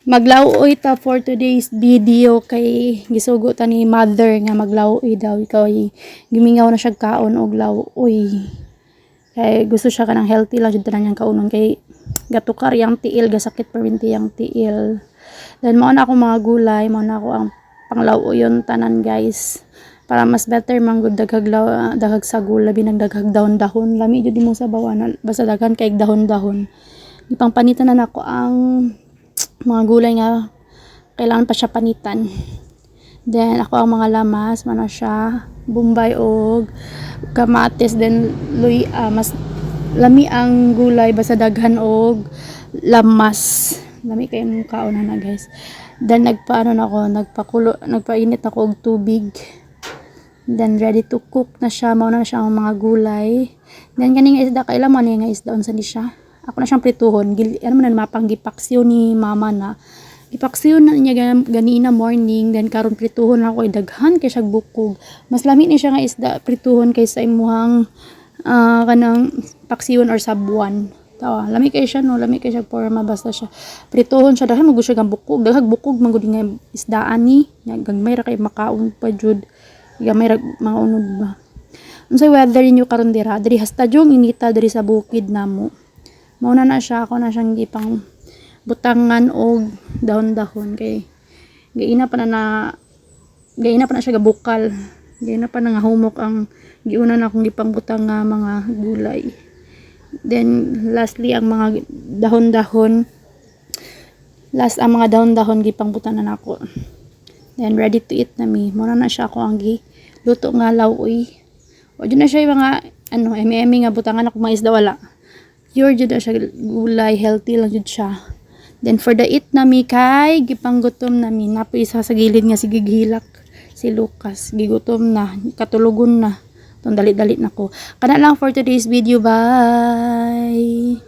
Maglaoy ta for today's video kay gisugo ta ni mother nga maglaoy daw ikaw gimingaw na siya kaon og laoy. Kay gusto siya kanang healthy lang jud tanan yang kaunon kay gatukar yang tiil gasakit perminti yang tiil. Then mao na ako mga gulay, mao na ako ang panglaoyon tanan guys. Para mas better man gud daghag sa gulay binang daghag dahon-dahon lami jud mo sa bawana basta daghan kay dahon-dahon. Ipangpanitan na nako ang mga gulay nga kailangan pa siya panitan. Then ako ang mga lamas mana siya bombay og kamatis, then mas lami ang gulay basta daghan og lamas, lami kay mong kaon na guys. Then nagpainit ako og tubig, then ready to cook na siya. Mao na siya ang mga gulay. Then kaning isda kailan man nga isda unsa ni siya, ako na siyang prituhon. Ano man na mapanggipaksiw ni mama na. Gipaksiw na niya ganina morning, then karon prituhon ako daghan kay siya bukog. Mas lami ni siya nga isda prituhon kaysa imuhang kanang paksiyon or sabuan. Tawa, lami kay siya no, lami kay siya forma basta siya. Prituhon siya daghan mo siya gang bukog, daghag bukog man gud nga isdaan ni. Gagmay ra kay makaon pa jud. Gamay ra mga unod ba. Unsay weather ninyo karon dira? Diri hasta jong inita diri sa bukid namo. Mauna na siya, ako na siyang gipang butangan og dahon-dahon kay gaina pa na siya gabukal. Gaina pa na nga humok ang giuna na akong gipang butang nga mga gulay. Then lastly ang mga dahon-dahon, ang mga dahon-dahon gipang butangan nako. Then ready to eat na mi. Mauna na siya ako ang luto nga laoy. O dyan na siya yung mga emi-emi nga butangan ako mga isda wala. Pure jud siya gulay, healthy lang jud siya. Then for the eat nami kay gipanggutom nami, napo isa sa gilid nga sige gihilak si Lucas, gigutom na, katulugon na. Tong dali-dali nako. Kana lang for today's video. Bye.